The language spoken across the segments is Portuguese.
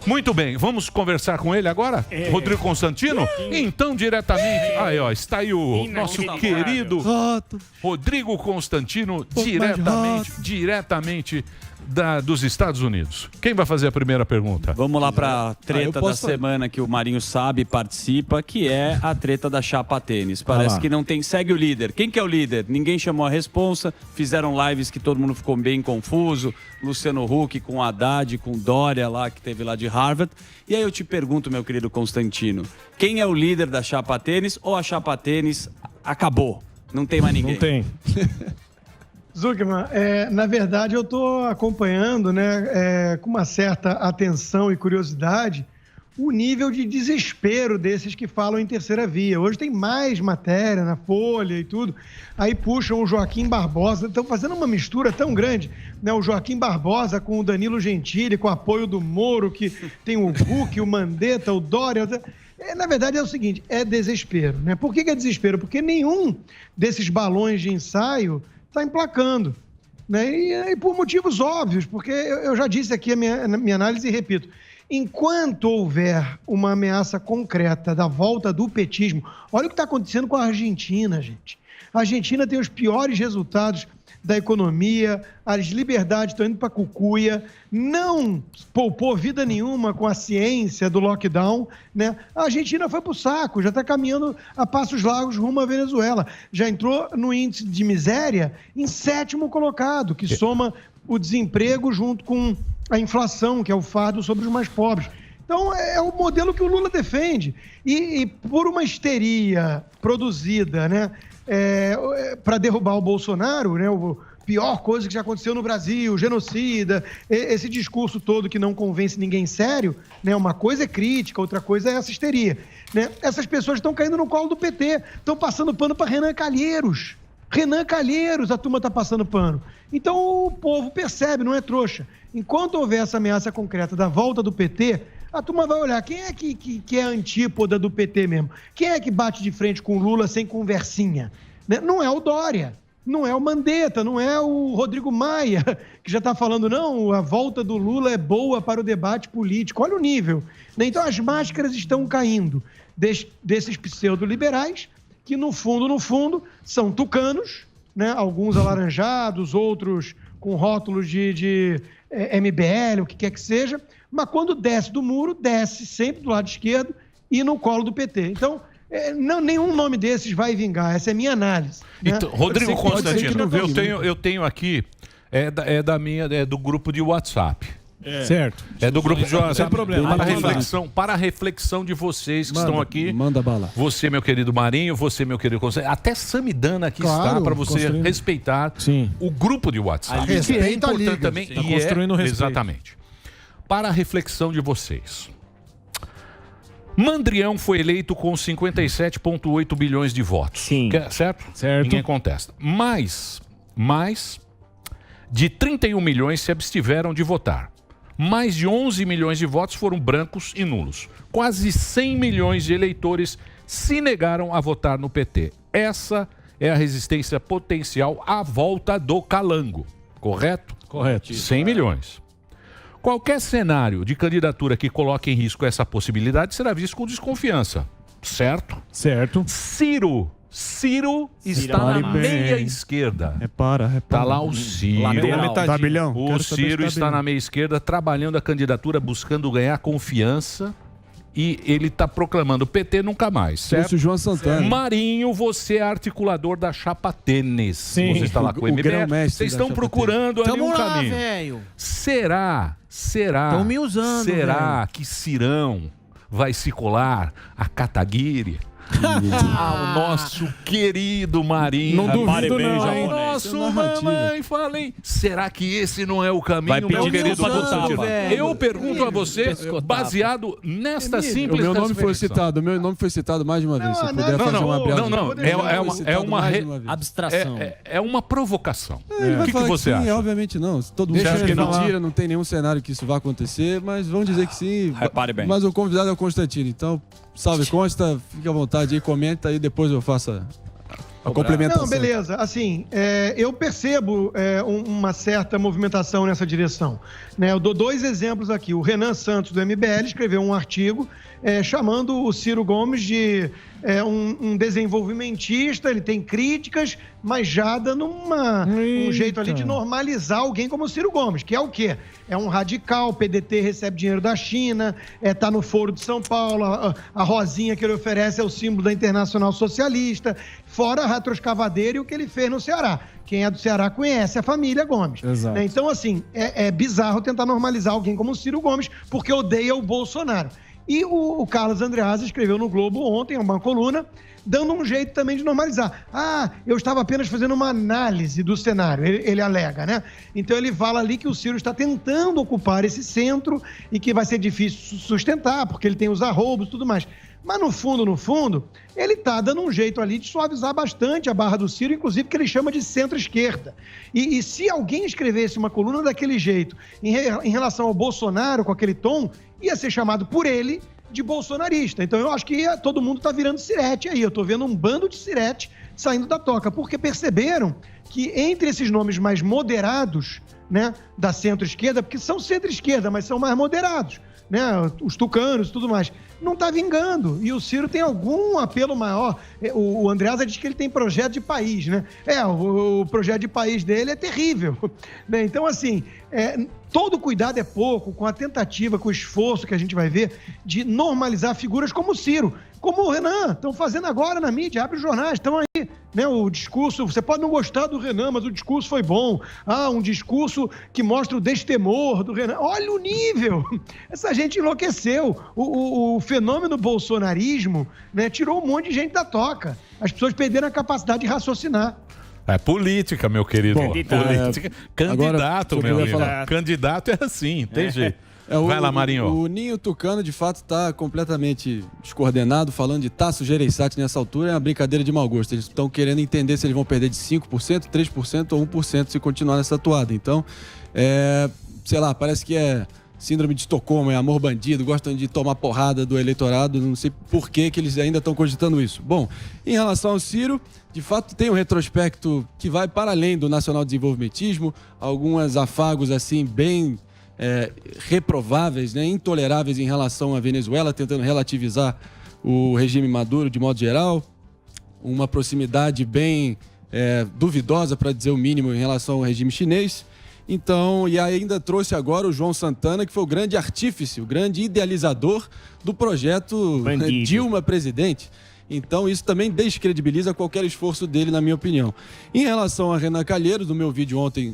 Muito bem, vamos conversar com ele agora? Rodrigo Constantino? Então, diretamente... Aí, ó, está aí o nosso querido Rodrigo Constantino, diretamente dos Estados Unidos. Quem vai fazer a primeira pergunta? Vamos lá para a treta da semana que o Marinho sabe e participa, que é a treta da chapa tênis. Parece que não tem... Segue o líder. Quem que é o líder? Ninguém chamou a responsa. Fizeram lives que todo mundo ficou bem confuso. Luciano Huck com Haddad, com Dória lá, que teve lá de Harvard. E aí eu te pergunto, meu querido Constantino, quem é o líder da chapa tênis ou a chapa tênis acabou? Não tem mais ninguém. Não tem. Zuckerman, na verdade eu estou acompanhando, né, com uma certa atenção e curiosidade, o nível de desespero desses que falam em terceira via. Hoje tem mais matéria na Folha e tudo, aí puxam o Joaquim Barbosa, estão fazendo uma mistura tão grande, né, o Joaquim Barbosa com o Danilo Gentili, com o apoio do Moro, que tem o Huck, o Mandetta, o Dória... Na verdade é o seguinte, é desespero, né? Por que é desespero? Porque nenhum desses balões de ensaio está emplacando, né? E por motivos óbvios, porque eu já disse aqui a minha análise e repito, enquanto houver uma ameaça concreta da volta do petismo, olha o que está acontecendo com a Argentina, gente. A Argentina tem os piores resultados da economia, as liberdades estão indo para a cucuia, não poupou vida nenhuma com a ciência do lockdown, né? A Argentina foi para o saco, já está caminhando a passos largos rumo à Venezuela. Já entrou no índice de miséria em 7º colocado, que soma o desemprego junto com a inflação, que é o fardo sobre os mais pobres. Então, é o modelo que o Lula defende. E por uma histeria produzida, né, para derrubar o Bolsonaro, né, a pior coisa que já aconteceu no Brasil, genocida, esse discurso todo que não convence ninguém sério, né, uma coisa é crítica, outra coisa é essa histeria. Né? Essas pessoas estão caindo no colo do PT, estão passando pano para Renan Calheiros. Renan Calheiros, a turma está passando pano. Então, o povo percebe, não é trouxa. Enquanto houver essa ameaça concreta da volta do PT, a turma vai olhar quem é que é a antípoda do PT mesmo. Quem é que bate de frente com o Lula sem conversinha? Né? Não é o Dória, não é o Mandetta, não é o Rodrigo Maia, que já está falando, não, a volta do Lula é boa para o debate político. Olha o nível. Né? Então, as máscaras estão caindo desses pseudo-liberais, que no fundo, são tucanos, né? Alguns alaranjados, outros com rótulos de MBL, o que quer que seja, mas quando desce do muro, desce sempre do lado esquerdo e no colo do PT. Então, nenhum nome desses vai vingar, essa é a minha análise. Né? Então, Rodrigo Constantino, eu tenho aqui, do grupo de WhatsApp. Certo. É do grupo de WhatsApp. Sem problema. Para a reflexão de vocês que estão aqui. Manda bala. Você, meu querido Marinho, você, meu querido Constantino. Até Samidana aqui está para você respeitar o grupo de WhatsApp. Que é importante também. Está construindo respeito. Exatamente. Para a reflexão de vocês. Mandrião foi eleito com 57,8 bilhões de votos. Sim. Certo? Certo. Ninguém contesta. Mais de 31 milhões se abstiveram de votar. Mais de 11 milhões de votos foram brancos e nulos. Quase 100 milhões de eleitores se negaram a votar no PT. Essa é a resistência potencial à volta do calango. Correto? Correto. 100 milhões. Qualquer cenário de candidatura que coloque em risco essa possibilidade será visto com desconfiança. Certo? Certo. Ciro está na meia esquerda. Tá lá o Ciro. O Ciro está na meia esquerda trabalhando a candidatura, buscando ganhar confiança. E ele está proclamando PT nunca mais, certo? João Santana. Marinho, você é articulador da chapa tênis. Sim. Você está lá com o MBL. Vocês estão procurando ali um caminho. Velho. Será Estão me usando, que Cirão vai se colar a Kataguiri? O nosso querido Marinho. Não duvido não, hein? Nosso mamãe, falei. Será que esse não é o caminho, meu querido Constantino? Eu pergunto a você, baseado nesta simples... O meu nome foi citado, mais de uma vez. Se puder fazer uma abstração. É uma provocação. O que você acha? Obviamente não. Todo mundo acha que mentira, não tem nenhum cenário que isso vai acontecer, mas vamos dizer que sim. Repare bem. Mas o convidado é o Constantino, então... Salve, Consta, fique à vontade aí, comenta aí, depois eu faço A complementação. Não, beleza. Assim, eu percebo uma certa movimentação nessa direção. Né? Eu dou 2 exemplos aqui. O Renan Santos, do MBL, escreveu um artigo chamando o Ciro Gomes de um desenvolvimentista. Ele tem críticas, mas já dando um jeito ali de normalizar alguém como o Ciro Gomes, que é o quê? É um radical, o PDT recebe dinheiro da China, tá no Foro de São Paulo, a rosinha que ele oferece é o símbolo da Internacional Socialista, fora a retroescavadeira e o que ele fez no Ceará. Quem é do Ceará conhece a família Gomes. Exato. Né? Então, assim, é bizarro tentar normalizar alguém como o Ciro Gomes, porque odeia o Bolsonaro. E o Carlos Andreasa escreveu no Globo ontem, uma coluna, dando um jeito também de normalizar. Eu estava apenas fazendo uma análise do cenário, ele alega, né? Então ele fala ali que o Ciro está tentando ocupar esse centro e que vai ser difícil sustentar, porque ele tem os arroubos e tudo mais. Mas no fundo, ele está dando um jeito ali de suavizar bastante a barra do Ciro, inclusive que ele chama de centro-esquerda. E se alguém escrevesse uma coluna daquele jeito em relação ao Bolsonaro, com aquele tom, ia ser chamado por ele de bolsonarista. Então eu acho que todo mundo está virando cirete aí. Eu estou vendo um bando de cirete saindo da toca, porque perceberam que entre esses nomes mais moderados, né, da centro-esquerda, porque são centro-esquerda, mas são mais moderados, né, os tucanos e tudo mais, não está vingando. E o Ciro tem algum apelo maior. O Andreasa diz que ele tem projeto de país, né? O projeto de país dele é terrível. Né? Então, assim, todo cuidado é pouco com a tentativa, com o esforço que a gente vai ver de normalizar figuras como o Ciro, como o Renan, estão fazendo agora na mídia, abre os jornais, estão aí, né? O discurso, você pode não gostar do Renan, mas o discurso foi bom. Um discurso que mostra o destemor do Renan. Olha o nível! Essa gente enlouqueceu. O fenômeno bolsonarismo, né, tirou um monte de gente da toca. As pessoas perderam a capacidade de raciocinar. É política, meu querido. Política. Candidato, meu amigo. Candidato é assim, tem jeito. Vai lá, Marinho. O Ninho Tucano, de fato, está completamente descoordenado, falando de Tasso Gereissati nessa altura, é uma brincadeira de mau gosto. Eles estão querendo entender se eles vão perder de 5%, 3% ou 1% se continuar nessa toada. Então, sei lá, parece que é síndrome de Estocolmo, é amor bandido, gostam de tomar porrada do eleitorado, não sei por que eles ainda estão cogitando isso. Bom, em relação ao Ciro, de fato tem um retrospecto que vai para além do nacional desenvolvimentismo, alguns afagos assim bem reprováveis, né, intoleráveis em relação à Venezuela, tentando relativizar o regime Maduro de modo geral, uma proximidade bem duvidosa, para dizer o mínimo, em relação ao regime chinês. Então, e ainda trouxe agora o João Santana, que foi o grande artífice, o grande idealizador do projeto Dilma presidente. Então, isso também descredibiliza qualquer esforço dele, na minha opinião. Em relação a Renan Calheiros, no meu vídeo ontem,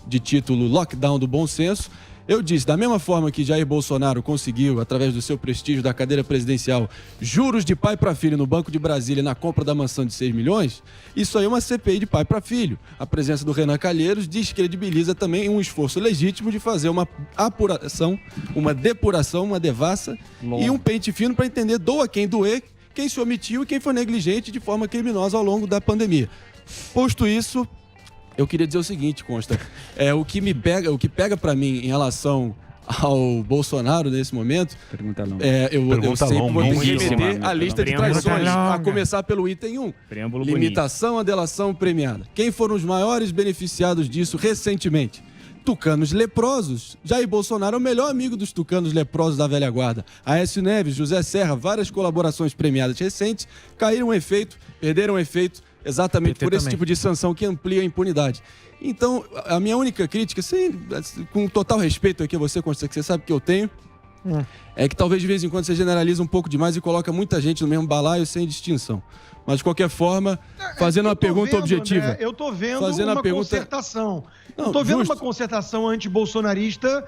de título Lockdown do Bom Senso, eu disse, da mesma forma que Jair Bolsonaro conseguiu, através do seu prestígio da cadeira presidencial, juros de pai para filho no Banco de Brasília na compra da mansão de 6 milhões, isso aí é uma CPI de pai para filho. A presença do Renan Calheiros descredibiliza também um esforço legítimo de fazer uma apuração, uma depuração, uma devassa e um pente fino para entender doa quem doer, quem se omitiu e quem foi negligente de forma criminosa ao longo da pandemia. Posto isso, eu queria dizer o seguinte, Consta, o que pega para mim em relação ao Bolsonaro nesse momento, pergunta longa. Eu sempre vou ter que remeter a lista de traições, a começar pelo item 1. Preâmbulo limitação bonito. à delação premiada. Quem foram os maiores beneficiados disso recentemente? Tucanos leprosos. Jair Bolsonaro é o melhor amigo dos tucanos leprosos da velha guarda. Aécio Neves, José Serra, várias colaborações premiadas recentes caíram efeito, perderam efeito exatamente por esse tipo de sanção que amplia a impunidade. Então, a minha única crítica, com total respeito aqui a você, Constância, que você sabe que eu tenho, é que talvez de vez em quando você generaliza um pouco demais e coloca muita gente no mesmo balaio sem distinção. Mas, de qualquer forma, fazendo uma pergunta objetiva. Né? Eu estou vendo uma concertação. Eu estou vendo uma concertação anti-bolsonarista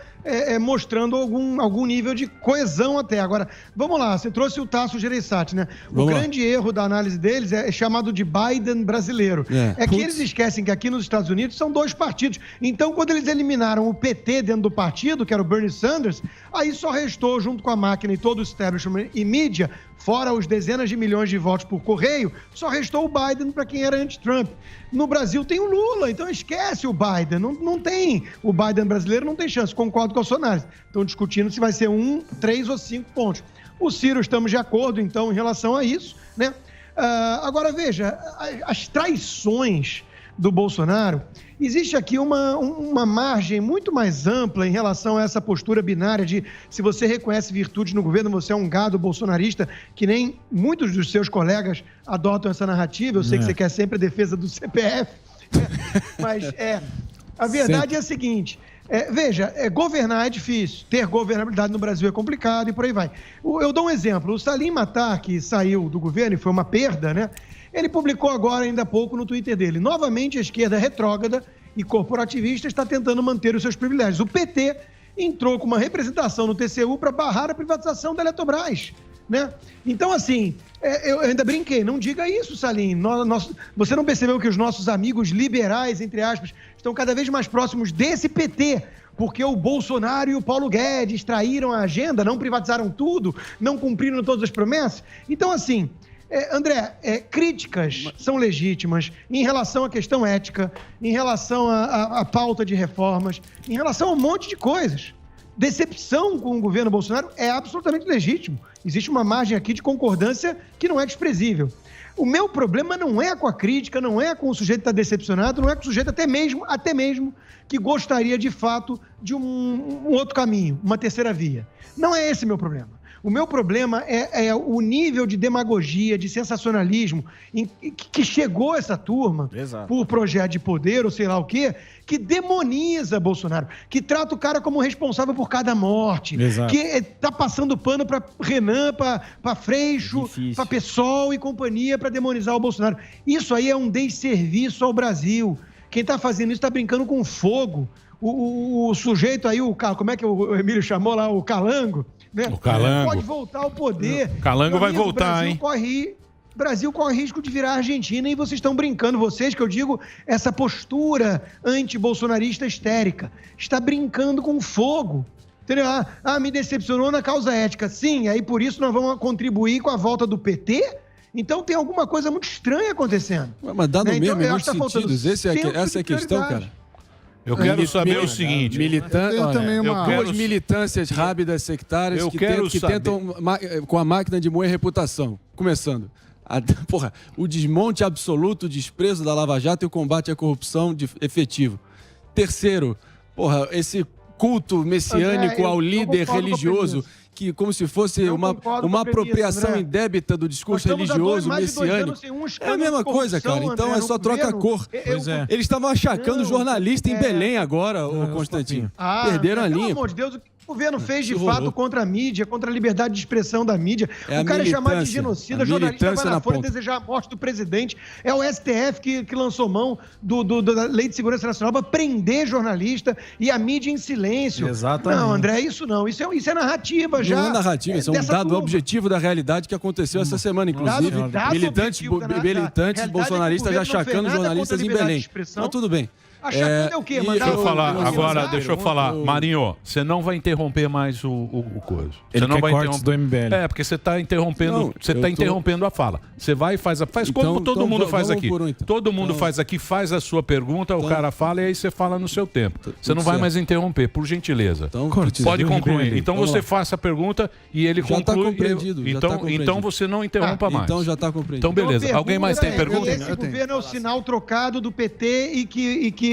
mostrando algum nível de coesão até. Agora, vamos lá, você trouxe o Tasso Gereissati, né? O grande erro da análise deles é chamado de Biden brasileiro. Que eles esquecem que aqui nos Estados Unidos são 2 partidos. Então, quando eles eliminaram o PT dentro do partido, que era o Bernie Sanders, aí só restou, junto com a máquina e todo o establishment e mídia, fora os dezenas de milhões de votos por correio, só restou o Biden para quem era anti-Trump. No Brasil tem o Lula, então esquece o Biden. Não tem. O Biden brasileiro não tem chance. Concordo com a sua análise. Estão discutindo se vai ser 1, 3 ou 5 pontos. O Ciro, estamos de acordo, então, em relação a isso, né? Agora, veja, as traições do Bolsonaro, existe aqui uma margem muito mais ampla em relação a essa postura binária de se você reconhece virtudes no governo, você é um gado bolsonarista, que nem muitos dos seus colegas adotam essa narrativa. Eu sei que você quer sempre a defesa do CPF, mas a verdade é a seguinte... veja, governar é difícil, ter governabilidade no Brasil é complicado e por aí vai. Eu dou um exemplo, o Salim Matar, que saiu do governo e foi uma perda, né? Ele publicou agora, ainda há pouco, no Twitter dele. Novamente, a esquerda retrógrada e corporativista está tentando manter os seus privilégios. O PT entrou com uma representação no TCU para barrar a privatização da Eletrobras, né? Então, assim, eu ainda brinquei, não diga isso, Salim. Você não percebeu que os nossos amigos liberais, entre aspas, estão cada vez mais próximos desse PT, porque o Bolsonaro e o Paulo Guedes traíram a agenda, não privatizaram tudo, não cumpriram todas as promessas? Então, assim... André, críticas são legítimas em relação à questão ética, em relação à pauta de reformas, em relação a um monte de coisas. Decepção com o governo Bolsonaro é absolutamente legítimo. Existe uma margem aqui de concordância que não é desprezível. O meu problema não é com a crítica, não é com o sujeito que está decepcionado, não é com o sujeito até mesmo que gostaria de fato de um outro caminho, uma terceira via. Não é esse meu problema. O meu problema é o nível de demagogia, de sensacionalismo que chegou essa turma por projeto de poder ou sei lá o quê, que demoniza Bolsonaro, que trata o cara como responsável por cada morte, que está passando pano para Renan, para Freixo, para PSOL e companhia para demonizar o Bolsonaro. Isso aí é um desserviço ao Brasil. Quem está fazendo isso está brincando com fogo. O sujeito aí, como é que o Emílio chamou lá, o Calango, né? O Calango. Pode voltar ao poder. O Calango vai voltar, hein? O Brasil corre risco de virar Argentina e vocês estão brincando, que eu digo, essa postura anti-bolsonarista histérica. Está brincando com fogo. Entendeu? Me decepcionou na causa ética. Sim, aí por isso nós vamos contribuir com a volta do PT? Então tem alguma coisa muito estranha acontecendo. Mas dá no mesmo, em muitos sentidos. Essa é a questão, cara. Eu quero saber o seguinte... Duas militâncias rápidas sectárias que tentam, com a máquina de moer reputação. Começando. O desmonte absoluto, o desprezo da Lava Jato e o combate à corrupção efetivo. Terceiro, esse culto messiânico ao líder religioso, que como se fosse uma apropriação indébita do discurso religioso messiânico. É a mesma coisa, cara. Então é só troca a cor. Eles estavam achacando jornalista em Belém agora, Constantino. Perderam a linha. Pelo amor de Deus, o governo fez de fato contra a mídia, contra a liberdade de expressão da mídia. O cara é chamado de genocida, jornalista vai na Folha desejar a morte do presidente. É o STF que lançou mão da Lei de Segurança Nacional para prender jornalista e a mídia em silêncio. Exatamente. Não, André, isso não. Isso é narrativa já. Não é narrativa, isso é um dado objetivo da realidade que aconteceu essa semana, inclusive. Militantes bolsonaristas já achacando jornalistas em Belém. Mas tudo bem. Achacando é o quê? Deixa eu falar. Marinho, você não vai interromper mais o coisa. Ele não vai interromper do MBL. Porque você está interrompendo, interrompendo a fala. Você vai e faz como todo mundo faz aqui. Todo mundo faz aqui, faz a sua pergunta, o cara fala e aí você fala no seu tempo. Você não vai mais interromper, por gentileza. Pode concluir. Então você faça a pergunta e ele conclui. Então você não interrompa mais. Então já está compreendido. Então beleza. Alguém mais tem pergunta? Esse governo é o sinal trocado do PT e que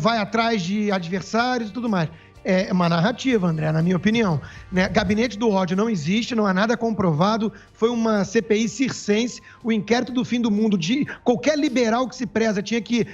vai atrás de adversários e tudo mais. É uma narrativa, André, na minha opinião. Né? Gabinete do ódio não existe, não há nada comprovado. Foi uma CPI circense. O inquérito do fim do mundo, de qualquer liberal que se preza, tinha que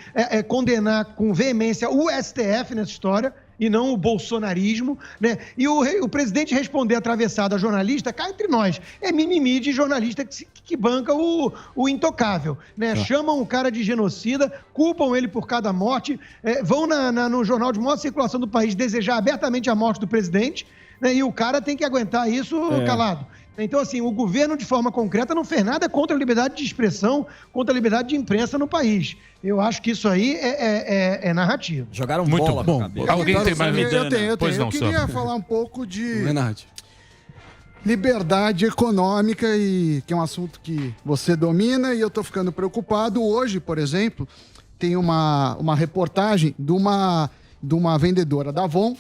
condenar com veemência o STF nessa história e não o bolsonarismo, né? E o presidente responder atravessado a jornalista, cá entre nós, é mimimi de jornalista que banca o intocável, né? Chamam o cara de genocida, culpam ele por cada morte, vão no jornal de maior circulação do país desejar abertamente a morte do presidente, né? E o cara tem que aguentar isso calado. Então, assim, o governo, de forma concreta, não fez nada contra a liberdade de expressão, contra a liberdade de imprensa no país. Eu acho que isso aí é narrativa. Jogaram bola na cabeça. Alguém tem mais Eu tenho. Eu queria falar um pouco de liberdade econômica, que é um assunto que você domina e eu estou ficando preocupado. Hoje, por exemplo, tem uma reportagem de uma vendedora da Avon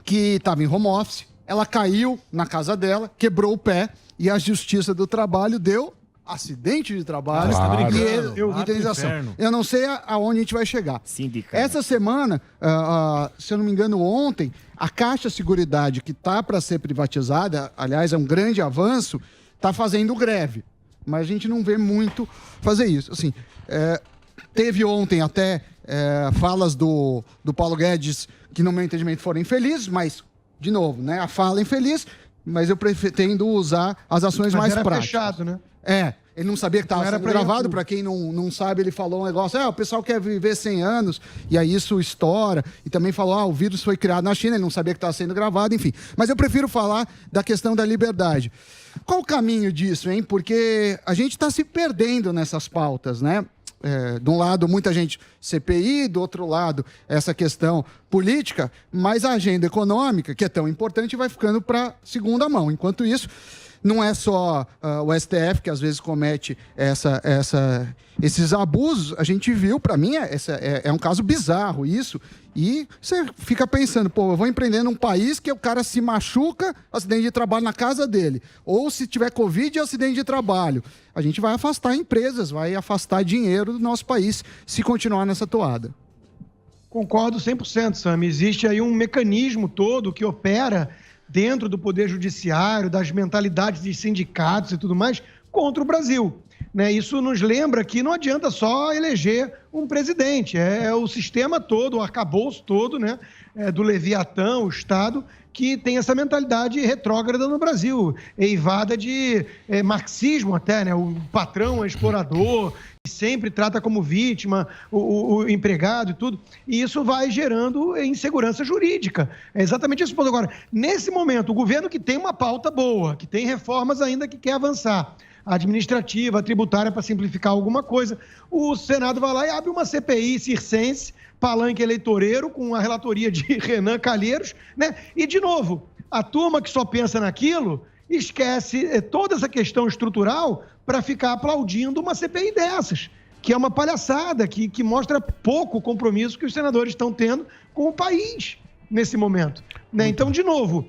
que estava em home office. Ela caiu na casa dela, quebrou o pé e a Justiça do Trabalho deu acidente de trabalho Claro. e indenização. Eu não sei aonde a gente vai chegar. Sindicato. Essa semana, se eu não me engano, ontem, a Caixa Seguridade, que está para ser privatizada, aliás, é um grande avanço, está fazendo greve. Mas a gente não vê muito fazer isso. Assim, teve ontem até falas do Paulo Guedes que, no meu entendimento, foram infelizes, mas, de novo, né, a fala é infeliz, mas eu pretendo usar as ações mais práticas. Fechado, né? Ele não sabia que estava sendo gravado, para quem não sabe, ele falou um negócio, o pessoal quer viver 100 anos, e aí isso estoura, e também falou, o vírus foi criado na China, ele não sabia que estava sendo gravado, enfim. Mas eu prefiro falar da questão da liberdade. Qual o caminho disso, hein? Porque a gente está se perdendo nessas pautas, né? De um lado, muita gente CPI, do outro lado, essa questão política, mas a agenda econômica, que é tão importante, vai ficando para segunda mão. Enquanto isso, não é só o STF que às vezes comete esses abusos. A gente viu, para mim, é um caso bizarro isso. E você fica pensando, eu vou empreender num país que o cara se machuca, acidente de trabalho na casa dele. Ou se tiver Covid, acidente de trabalho. A gente vai afastar empresas, vai afastar dinheiro do nosso país se continuar nessa toada. Concordo 100%, Sam. Existe aí um mecanismo todo que opera dentro do Poder Judiciário, das mentalidades de sindicatos e tudo mais, contra o Brasil. Né? Isso nos lembra que não adianta só eleger um presidente, é o sistema todo, o arcabouço todo, né? Do Leviatã, o Estado, que tem essa mentalidade retrógrada no Brasil, eivada de marxismo até, né? O patrão é explorador, sempre trata como vítima o empregado e tudo, e isso vai gerando insegurança jurídica. É exatamente esse ponto. Agora, nesse momento, o governo que tem uma pauta boa, que tem reformas ainda que quer avançar, a administrativa, a tributária para simplificar alguma coisa, o Senado vai lá e abre uma CPI circense, palanque eleitoreiro, com a relatoria de Renan Calheiros, né? E, de novo, a turma que só pensa naquilo esquece toda essa questão estrutural para ficar aplaudindo uma CPI dessas, que é uma palhaçada, que mostra pouco compromisso que os senadores estão tendo com o país nesse momento. Né? Então, de novo,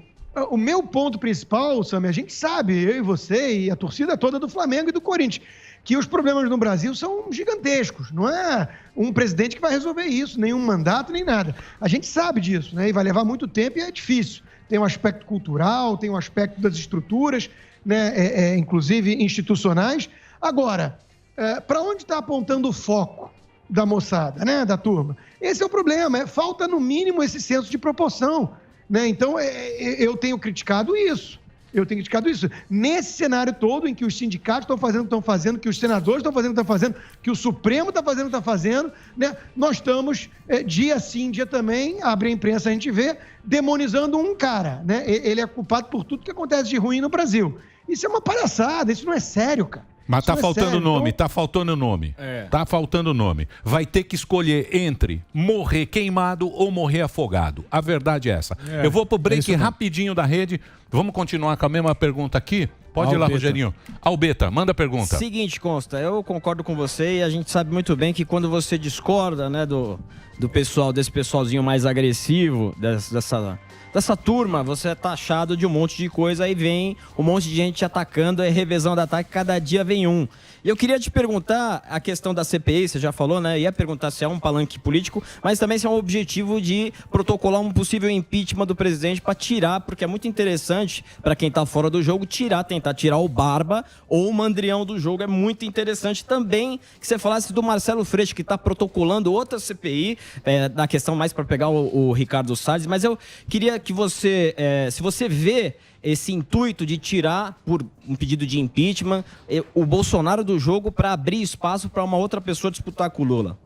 o meu ponto principal, Sam, a gente sabe, eu e você e a torcida toda do Flamengo e do Corinthians, que os problemas no Brasil são gigantescos. Não é um presidente que vai resolver isso, nenhum mandato, nem nada. A gente sabe disso, né? E vai levar muito tempo e é difícil. Tem um aspecto cultural, tem um aspecto das estruturas, né? Inclusive institucionais. Agora, para onde está apontando o foco da moçada, né? Da turma? Esse é o problema. Falta, no mínimo, esse senso de proporção. Né? Então, eu tenho criticado isso. Nesse cenário todo em que os sindicatos estão fazendo o que estão fazendo, que os senadores estão fazendo o que estão fazendo, que o Supremo está fazendo o que está fazendo, né? Nós estamos, dia sim, dia também, abre a imprensa, a gente vê, demonizando um cara. Né? Ele é culpado por tudo que acontece de ruim no Brasil. Isso é uma palhaçada, isso não é sério, cara. Mas tá faltando nome, então... tá faltando nome. Tá faltando nome. Vai ter que escolher entre morrer queimado ou morrer afogado. A verdade é essa. Eu vou pro break rapidinho da rede. Vamos continuar com a mesma pergunta aqui? Pode ir lá, Rogerinho. Albeta, manda a pergunta. Seguinte, Consta, eu concordo com você e a gente sabe muito bem que quando você discorda, né, do pessoal, desse pessoalzinho mais agressivo, dessa turma, você é taxado de um monte de coisa, aí vem um monte de gente te atacando, é revezão de ataque, cada dia vem um. E eu queria te perguntar a questão da CPI, você já falou, né? Ia perguntar se é um palanque político, mas também se é um objetivo de protocolar um possível impeachment do presidente para tirar, porque é muito interessante para quem tá fora do jogo, tentar tirar o Barba ou o Mandrião do jogo. É muito interessante também que você falasse do Marcelo Freixo, que tá protocolando outra CPI, na questão mais para pegar o Ricardo Salles, mas eu queria que você, se você vê esse intuito de tirar, por um pedido de impeachment, o Bolsonaro do jogo para abrir espaço para uma outra pessoa disputar com o Lula.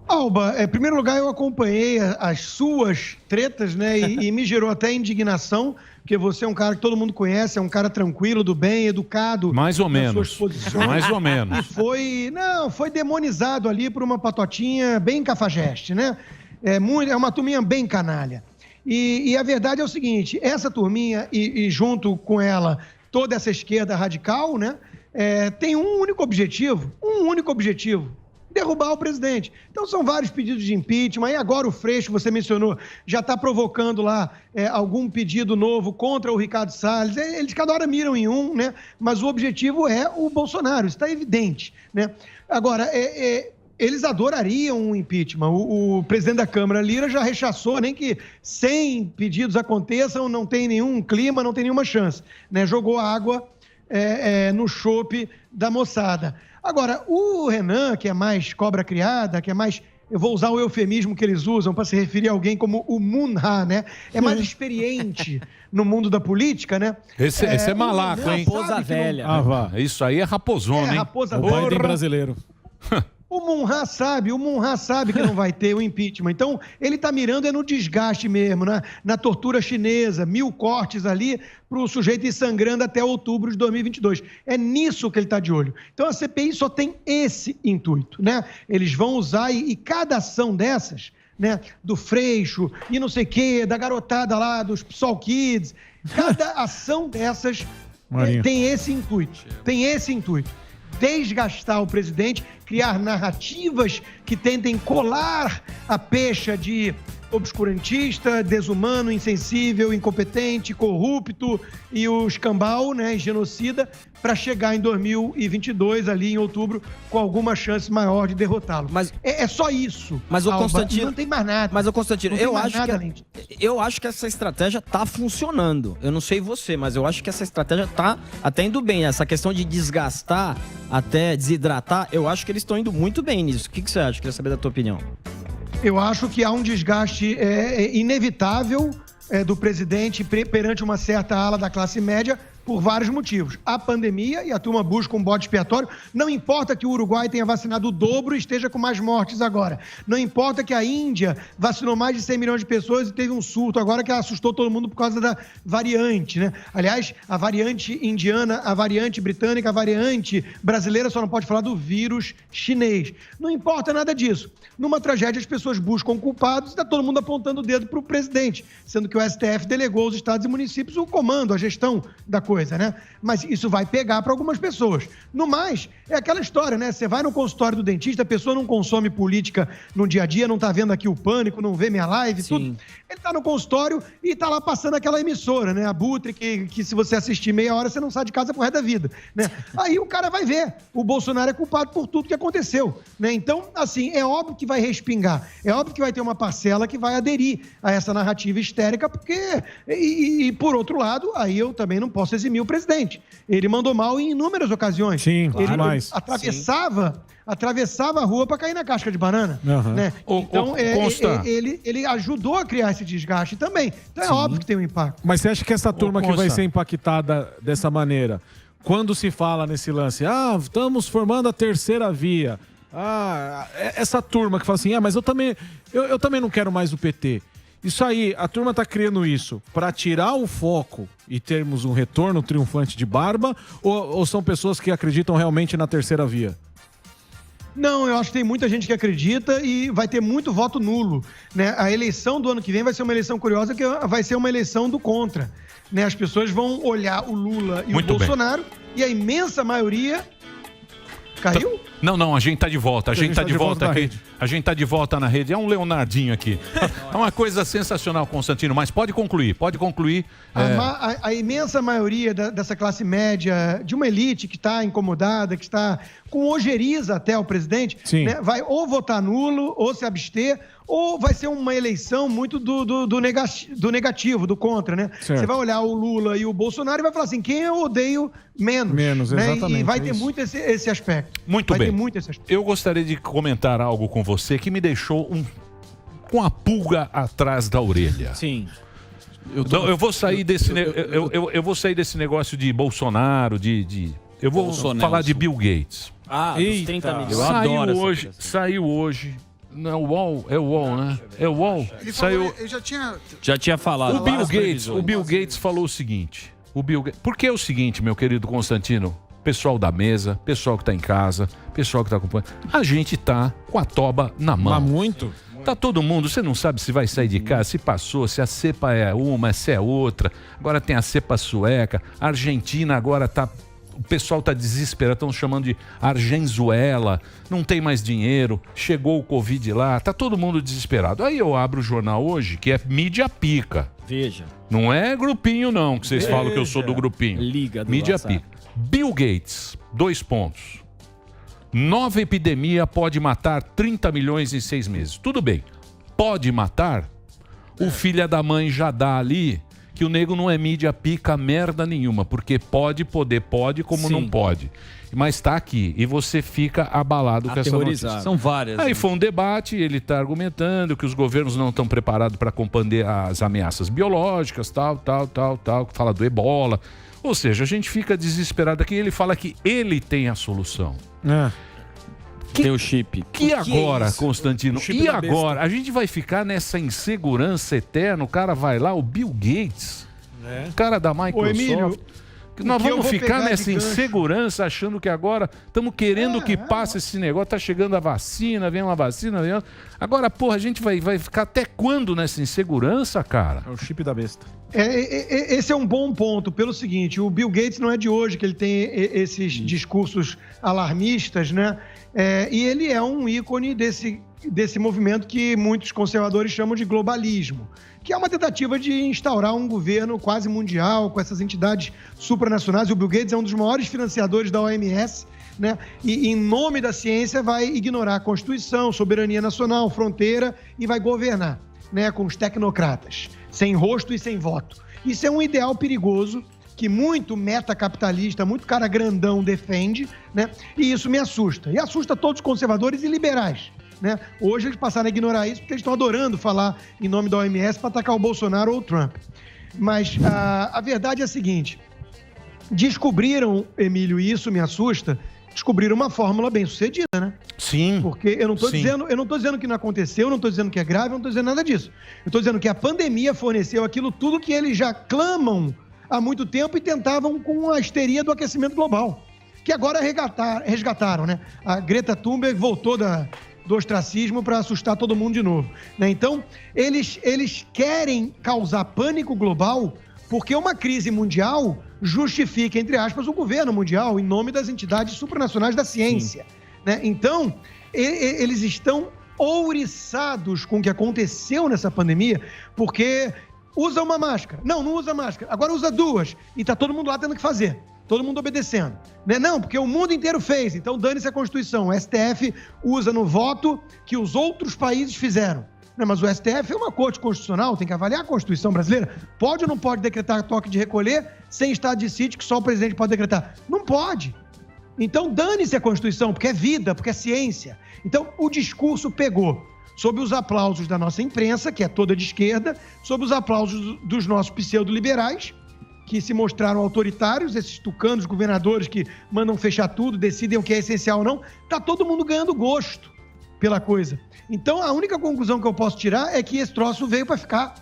Alba, em primeiro lugar, eu acompanhei as suas tretas, né, e me gerou até indignação, porque você é um cara que todo mundo conhece, é um cara tranquilo, do bem, educado. Mais ou menos. Suas posições. Mais ou menos. E foi demonizado ali por uma patotinha bem cafajeste, né? É uma turminha bem canalha. E a verdade é o seguinte, essa turminha e junto com ela toda essa esquerda radical, né, tem um único objetivo, derrubar o presidente. Então são vários pedidos de impeachment, e agora o Freixo, você mencionou, já está provocando lá algum pedido novo contra o Ricardo Salles. Eles cada hora miram em um, né? Mas o objetivo é o Bolsonaro, isso está evidente, né? Agora, eles adorariam um impeachment. O presidente da Câmara, Lira, já rechaçou, nem que 100 pedidos aconteçam, não tem nenhum clima, não tem nenhuma chance, né? Jogou água no chope da moçada. Agora, o Renan, que é mais cobra criada, que é mais... Eu vou usar o eufemismo que eles usam para se referir a alguém como o Munha, né? É mais experiente no mundo da política, né? Esse é malaco, hein? Raposa velha. Isso aí é raposona, hein? Raposa o Biden brasileiro. O Munha sabe que não vai ter o impeachment. Então, ele está mirando no desgaste mesmo, na tortura chinesa, 1000 cortes ali para o sujeito ir sangrando até outubro de 2022. É nisso que ele está de olho. Então, a CPI só tem esse intuito, né? Eles vão usar e cada ação dessas, né, do Freixo e não sei o quê, da garotada lá, dos PSOL Kids, cada ação dessas tem esse intuito. Desgastar o presidente, criar narrativas que tentem colar a pecha de obscurantista, desumano, insensível, incompetente, corrupto e o escambau, né, genocida, para chegar em 2022, ali em outubro, com alguma chance maior de derrotá-lo. Mas é só isso. Mas o Constantino não tem mais nada. Mas o Constantino, eu acho que essa estratégia tá funcionando. Eu não sei você, mas eu acho que essa estratégia tá até indo bem. Essa questão de desgastar, até desidratar, eu acho que eles estão indo muito bem nisso. O que você acha? Queria saber da tua opinião. Eu acho que há um desgaste inevitável do presidente perante uma certa ala da classe média por vários motivos. A pandemia, e a turma busca um bode expiatório. Não importa que o Uruguai tenha vacinado o dobro e esteja com mais mortes agora. Não importa que a Índia vacinou mais de 100 milhões de pessoas e teve um surto agora que assustou todo mundo por causa da variante, né? Aliás, a variante indiana, a variante britânica, a variante brasileira, só não pode falar do vírus chinês. Não importa nada disso. Numa tragédia, as pessoas buscam culpados e está todo mundo apontando o dedo para o presidente, sendo que o STF delegou aos estados e municípios o comando, a gestão da coisa, né? Mas isso vai pegar para algumas pessoas. No mais, é aquela história, né? Você vai no consultório do dentista, a pessoa não consome política no dia a dia, não tá vendo aqui o Pânico, não vê minha live, tudo. Ele tá no consultório e tá lá passando aquela emissora, né? A Butre, que se você assistir meia hora, você não sai de casa pro resto da vida, né? Aí o cara vai ver. O Bolsonaro é culpado por tudo que aconteceu, né? Então, assim, é óbvio que vai respingar. É óbvio que vai ter uma parcela que vai aderir a essa narrativa histérica, porque... E por outro lado, aí eu também não posso eximir o presidente. Ele mandou mal em inúmeras ocasiões. Sim, ele demais. atravessava a rua para cair na casca de banana. Né? Então, ele ajudou a criar esse desgaste também. Então, é óbvio que tem um impacto. Mas você acha que essa turma que vai ser impactada dessa maneira, quando se fala nesse lance, estamos formando a terceira via, essa turma que fala assim, mas eu também não quero mais o PT. Isso aí, a turma tá criando isso para tirar o foco e termos um retorno triunfante de Barba, ou são pessoas que acreditam realmente na terceira via? Não, eu acho que tem muita gente que acredita e vai ter muito voto nulo, né? A eleição do ano que vem vai ser uma eleição curiosa, que vai ser uma eleição do contra, né? As pessoas vão olhar o Lula e o Bolsonaro e a imensa maioria... Caiu? Não, a gente tá de volta. A gente tá de volta aqui. A gente tá de volta na rede. É um Leonardinho aqui. É uma coisa sensacional, Constantino. Mas pode concluir. A imensa maioria dessa classe média, de uma elite que está incomodada, que está com ojeriza até o presidente, né, vai ou votar nulo, ou se abster, ou vai ser uma eleição muito do negativo, do contra, né? Você vai olhar o Lula e o Bolsonaro e vai falar assim, quem eu odeio menos. Menos, né? exatamente. E vai ter muito esse aspecto. Muito bem. Eu gostaria de comentar algo com você que me deixou com a pulga atrás da orelha. Sim. Eu vou sair desse eu vou sair desse negócio de Bolsonaro, eu vou falar de Bill Gates. Dos 30 milhões. Eu adoro saiu hoje. Não, é o UOL, né? É o UOL. Saiu. Eu já tinha falado. O Bill Gates falou o seguinte. Porque é o seguinte, meu querido Constantino, pessoal da mesa, pessoal que tá em casa, pessoal que tá acompanhando, a gente tá com a toba na mão. Mas muito. Tá todo mundo, você não sabe se vai sair de casa, se passou, se a cepa é uma, se é outra. Agora tem a cepa sueca, a Argentina agora tá o pessoal está desesperado, estão chamando de Argenzuela, não tem mais dinheiro, chegou o Covid lá, tá todo mundo desesperado. Aí eu abro o jornal hoje, que é mídia pica. Veja. Não é grupinho não, que vocês falam que eu sou do grupinho. Liga do mídia WhatsApp. pica. Bill Gates, 2 pontos. Nova epidemia pode matar 30 milhões em 6 meses. Tudo bem, pode matar? O filho da mãe já dá ali que o nego não é mídia pica merda nenhuma, porque pode, como Sim. não pode. Mas tá aqui, e você fica abalado com essa notícia. São várias. Aí né? foi um debate, ele está argumentando que os governos não estão preparados para combater as ameaças biológicas, tal, fala do ebola. Ou seja, a gente fica desesperado aqui, ele fala que ele tem a solução. Tem o chip. Que agora, isso? Constantino? O chip E da agora? besta. A gente vai ficar nessa insegurança eterna, o cara vai lá, o Bill Gates, o cara da Microsoft... Emílio, nós o que eu vamos vou ficar pegar nessa de gancho- insegurança, achando que agora estamos querendo que passe esse negócio, tá chegando a vacina, vem uma vacina, vem outra. Agora, porra, a gente vai ficar até quando nessa insegurança, cara? É o chip da besta. Esse é um bom ponto, pelo seguinte, o Bill Gates não é de hoje que ele tem esses discursos alarmistas, né? E ele é um ícone desse movimento que muitos conservadores chamam de globalismo, que é uma tentativa de instaurar um governo quase mundial com essas entidades supranacionais. O Bill Gates é um dos maiores financiadores da OMS, né? E em nome da ciência vai ignorar a Constituição, soberania nacional, fronteira e vai governar, né? Com os tecnocratas, sem rosto e sem voto. Isso é um ideal perigoso que muito metacapitalista, muito cara grandão defende, né? E isso me assusta. E assusta todos os conservadores e liberais, né? Hoje eles passaram a ignorar isso porque eles estão adorando falar em nome da OMS para atacar o Bolsonaro ou o Trump. Mas a verdade é a seguinte: descobriram, Emílio, e isso me assusta, descobriram uma fórmula bem sucedida, né? Sim. Porque eu não estou dizendo que não aconteceu, eu não estou dizendo que é grave, eu não estou dizendo nada disso. Eu estou dizendo que a pandemia forneceu aquilo tudo que eles já clamam há muito tempo e tentavam com a histeria do aquecimento global, que agora resgataram, né? A Greta Thunberg voltou do ostracismo para assustar todo mundo de novo, né? Então, eles querem causar pânico global porque uma crise mundial justifica, entre aspas, o governo mundial em nome das entidades supranacionais da ciência, né? Então, eles estão ouriçados com o que aconteceu nessa pandemia, porque usa uma máscara. Não usa máscara. Agora usa 2. E tá todo mundo lá tendo que fazer. Todo mundo obedecendo. Né? Não, porque o mundo inteiro fez. Então dane-se a Constituição. O STF usa no voto que os outros países fizeram. Né? Mas o STF é uma corte constitucional, tem que avaliar a Constituição brasileira. Pode ou não pode decretar toque de recolher sem estado de sítio que só o presidente pode decretar? Não pode. Então dane-se a Constituição, porque é vida, porque é ciência. Então o discurso pegou. Sob os aplausos da nossa imprensa, que é toda de esquerda, sob os aplausos dos nossos pseudo-liberais, que se mostraram autoritários, esses tucanos governadores que mandam fechar tudo, decidem o que é essencial ou não, tá todo mundo ganhando gosto pela coisa. Então, a única conclusão que eu posso tirar é que esse troço veio para ficar.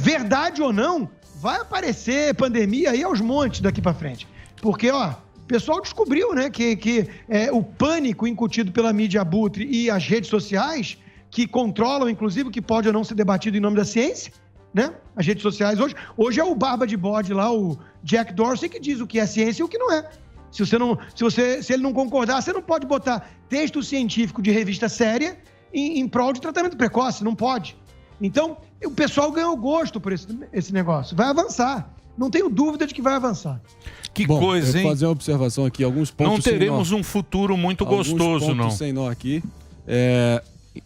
Verdade ou não, vai aparecer pandemia aí aos montes daqui para frente. Porque, o pessoal descobriu, né, que o pânico incutido pela mídia abutre e as redes sociais, que controlam, inclusive, o que pode ou não ser debatido em nome da ciência, né? As redes sociais hoje é o barba de bode lá, o Jack Dorsey, que diz o que é ciência e o que não é. Se ele não concordar, você não pode botar texto científico de revista séria em prol de tratamento precoce, não pode. Então, o pessoal ganhou gosto por esse negócio. Vai avançar. Não tenho dúvida de que vai avançar. Que coisa, hein? Eu vou fazer uma observação aqui, alguns pontos. Não teremos um futuro muito gostoso, não. Sem nó aqui.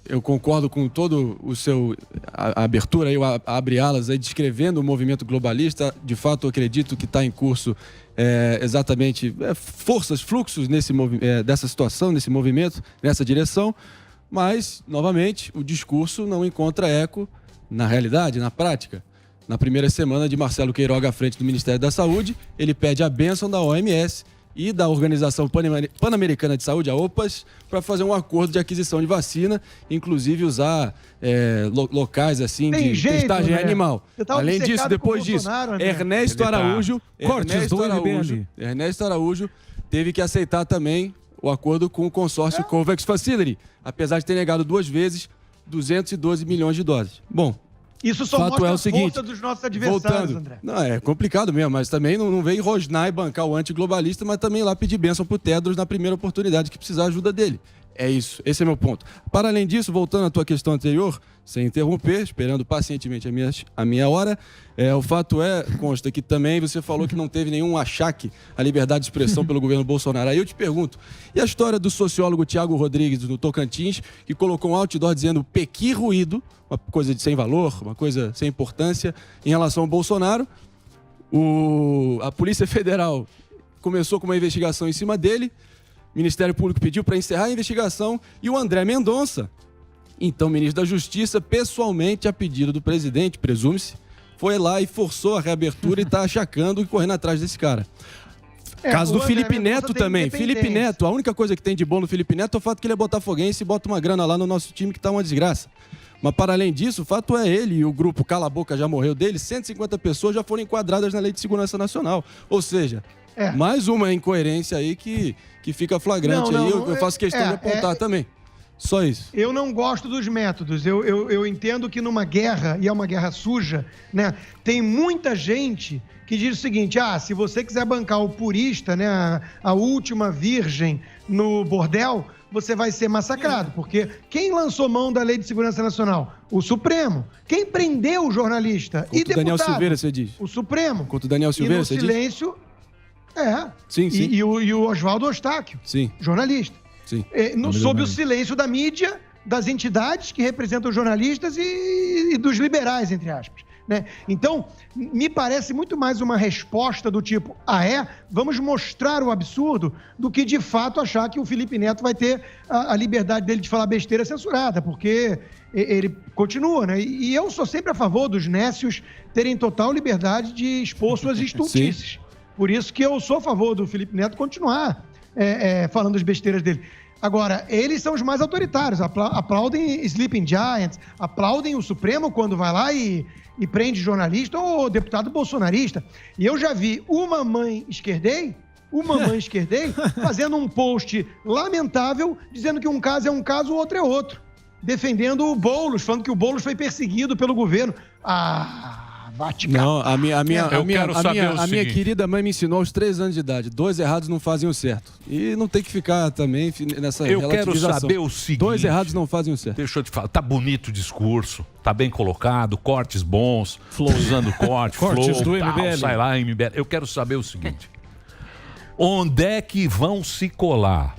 Eu concordo com todo o seu a abertura aí, abre alas aí, descrevendo o movimento globalista. De fato, eu acredito que está em curso exatamente fluxos dessa situação, nesse movimento, nessa direção. Mas, novamente, o discurso não encontra eco na realidade, na prática. Na primeira semana de Marcelo Queiroga à frente do Ministério da Saúde, ele pede a bênção da OMS e da Organização Pan-Americana de Saúde, a OPAS, para fazer um acordo de aquisição de vacina, inclusive usar locais assim de testagem animal. Além disso, depois disso, Ernesto Araújo teve que aceitar também o acordo com o consórcio COVAX Facility, apesar de ter negado 2 vezes 212 milhões de doses. Bom, Isso só Fato mostra é o a seguinte, força dos nossos adversários, André. Não, é complicado mesmo, mas também não vem rosnar e bancar o antiglobalista, mas também lá pedir bênção pro Tedros na primeira oportunidade que precisar ajuda dele. É isso, esse é meu ponto. Para além disso, voltando à tua questão anterior, sem interromper, esperando pacientemente a minha hora, o fato consta que também você falou que não teve nenhum achaque à liberdade de expressão pelo governo Bolsonaro. Aí eu te pergunto, e a história do sociólogo Tiago Rodrigues, do Tocantins, que colocou um outdoor dizendo pequi ruído, uma coisa de sem valor, uma coisa sem importância, em relação ao Bolsonaro? A Polícia Federal começou com uma investigação em cima dele, o Ministério Público pediu para encerrar a investigação e o André Mendonça, então ministro da Justiça, pessoalmente, a pedido do presidente, presume-se, foi lá e forçou a reabertura e está achacando e correndo atrás desse cara. Caso do Felipe Neto também. Felipe Neto, a única coisa que tem de bom no Felipe Neto é o fato que ele é botafoguense e bota uma grana lá no nosso time que tá uma desgraça. Mas, para além disso, o fato é ele e o grupo Cala a Boca Já Morreu dele, 150 pessoas já foram enquadradas na Lei de Segurança Nacional. Ou seja, mais uma incoerência aí que fica flagrante. Eu faço questão de apontar também. Só isso. Eu não gosto dos métodos. Eu entendo que numa guerra, e é uma guerra suja, né, tem muita gente que diz o seguinte, se você quiser bancar o purista, né, a última virgem no bordel, você vai ser massacrado, porque quem lançou mão da Lei de Segurança Nacional? O Supremo. Quem prendeu o jornalista e deputado? Daniel Silveira, você diz. O Supremo. Contra o Daniel Silveira, você diz? E no silêncio... Sim. E o Oswaldo Eustáquio, jornalista. Sim. Sob o silêncio da mídia, das entidades que representam os jornalistas e dos liberais, entre aspas. Né? Então, me parece muito mais uma resposta do tipo, vamos mostrar o absurdo, do que de fato achar que o Felipe Neto vai ter a liberdade dele de falar besteira censurada, porque ele continua, né? E eu sou sempre a favor dos nécios terem total liberdade de expor suas estultices. Por isso que eu sou a favor do Felipe Neto continuar falando as besteiras dele. Agora, eles são os mais autoritários, aplaudem Sleeping Giants, aplaudem o Supremo quando vai lá e prende jornalista ou deputado bolsonarista. E eu já vi uma mãe esquerdei fazendo um post lamentável, dizendo que um caso é um caso, o outro é outro. Defendendo o Boulos, falando que o Boulos foi perseguido pelo governo. Não, a minha querida mãe me ensinou aos 3 anos de idade. 2 errados não fazem o certo. E não tem que ficar também nessa relativização. Eu quero saber o seguinte... 2 errados não fazem o certo. Deixa eu te falar. Tá bonito o discurso. Tá bem colocado. Cortes bons. Usando corte, cortes flow, do MBL. Sai lá, MBL. Eu quero saber o seguinte. Onde é que vão se colar?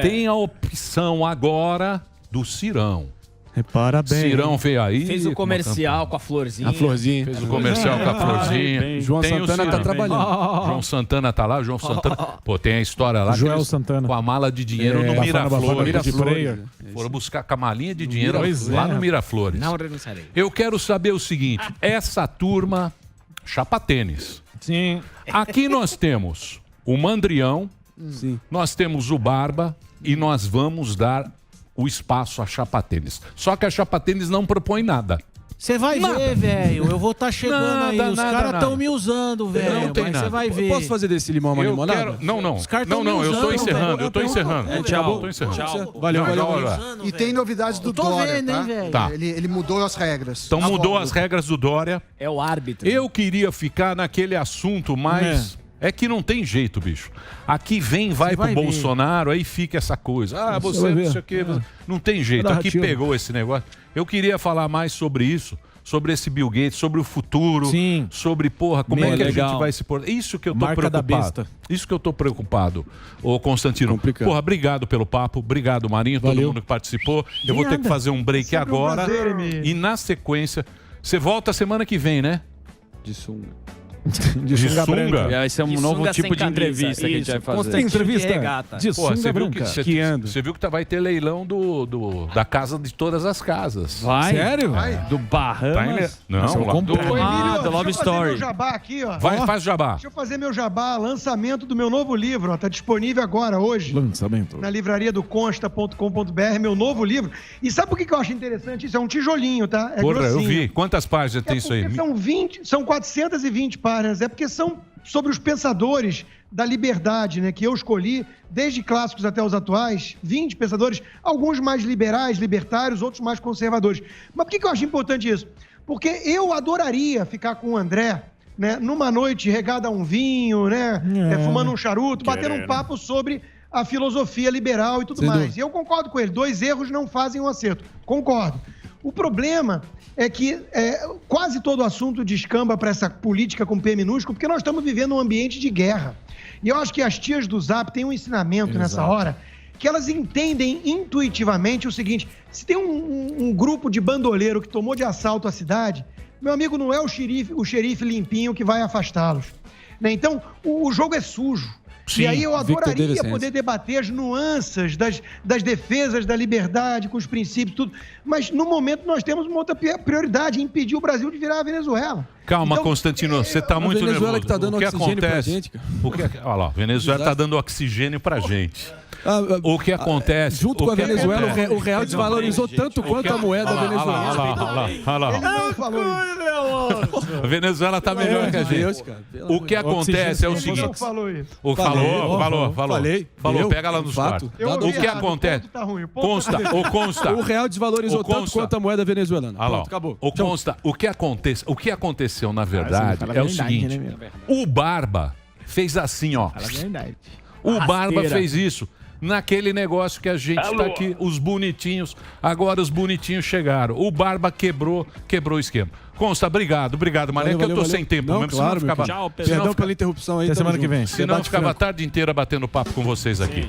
Tem a opção agora do Cirão. Repara bem. Cirão veio aí. Fez o comercial com a Florzinha. Fez o comercial com a Florzinha. João Santana tá trabalhando. João Santana tá lá. João Santana. Pô, tem a história lá. Joel Santana. Com a mala de dinheiro no Miraflores. Miraflores. Foram buscar com a malinha de dinheiro Pois lá no Miraflores. Não renunciarei. Eu quero saber o seguinte. Essa turma chapa tênis. Sim. Aqui nós temos o Mandrião. Sim. Nós temos o Barba. E nós vamos dar o espaço a chapa tênis. Só que a chapa tênis não propõe nada. Você vai ver, velho. Eu vou estar chegando aí. Os caras estão me usando, velho. Não tem nada. Você vai ver. Posso fazer desse limão uma limonada? Não. Os caras tão me eu tô usando, encerrando. velho. Eu tô encerrando. Tchau. Tô encerrando. Tchau. Valeu. E tem novidades do tô Dória, vendo, tá? hein, velho? Tá. Ele mudou as regras. Então mudou as regras do Dória. É o árbitro. Eu queria ficar naquele assunto mais... É que não tem jeito, bicho. Aqui vai pro Bolsonaro, aí fica essa coisa. Você não sei o quê. Não tem jeito. Aqui pegou esse negócio. Eu queria falar mais sobre isso, sobre esse Bill Gates, sobre o futuro, sobre, como é que a gente vai se pôr. Isso que eu tô preocupado. Isso que eu tô preocupado, ô Constantino. Complicado. Obrigado pelo papo, obrigado, Marinho, todo mundo que participou. Eu vou ter que fazer um break agora. E na sequência, você volta semana que vem, né? De sunga. De sunga branca. Vai ser um novo tipo de entrevista que a gente vai fazer. Entrevista de sunga branca. Você viu que vai ter leilão da casa de todas as casas. Vai? Sério? Do Bahamas? Não, lá do... The Love Story. Meu jabá aqui, ó. Faz jabá. Deixa eu fazer meu jabá. Lançamento do meu novo livro, ó. Tá disponível agora, hoje. Lançamento. Na livraria do consta.com.br, meu novo livro. E sabe por que eu acho interessante? Isso é um tijolinho, tá? É Porra, grossinho. eu vi. Quantas páginas tem isso aí? São 420 páginas. É porque são sobre os pensadores da liberdade, né? Que eu escolhi, desde clássicos até os atuais, 20 pensadores, alguns mais liberais, libertários, outros mais conservadores. Mas por que eu acho importante isso? Porque eu adoraria ficar com o André, né, numa noite regada a um vinho, né, fumando um charuto, batendo um papo sobre a filosofia liberal e tudo mais. E eu concordo com ele, 2 erros não fazem um acerto. Concordo. O problema é que quase todo o assunto descamba para essa política com P minúsculo, porque nós estamos vivendo um ambiente de guerra. E eu acho que as tias do Zap têm um ensinamento nessa hora, que elas entendem intuitivamente o seguinte: se tem um grupo de bandoleiro que tomou de assalto a cidade, meu amigo, não é o xerife limpinho que vai afastá-los. Né? Então, o jogo é sujo. Sim, e aí eu adoraria poder debater as nuances das defesas da liberdade, com os princípios, tudo. Mas, no momento, nós temos uma outra prioridade: impedir o Brasil de virar a Venezuela. Calma, então, Constantino, você está muito nervoso. Venezuela que tá dando oxigênio pra gente, cara. Olha lá, a Venezuela está dando oxigênio pra gente. O que acontece... Junto com a Venezuela, o real desvalorizou tanto quanto a moeda venezuelana. Olha lá. Ele não falou isso. A Venezuela está melhor que a gente. O que acontece é o seguinte... Ele não falou isso. Falou. Falei. Pega lá nos quartos. O que acontece... Consta. O real desvalorizou tanto quanto a moeda venezuelana. Pronto, acabou. O que aconteceu, na verdade, é o seguinte. O Barba fez assim, ó. O Barba fez isso. Naquele negócio que a gente está aqui, os bonitinhos, agora os bonitinhos chegaram. O Barba quebrou o esquema. Consta, obrigado, Mané, que eu tô sem tempo não, mesmo. Claro, tchau, perdão pela interrupção aí. Até semana que vem. Senão eu ficava a tarde inteira batendo papo com vocês aqui.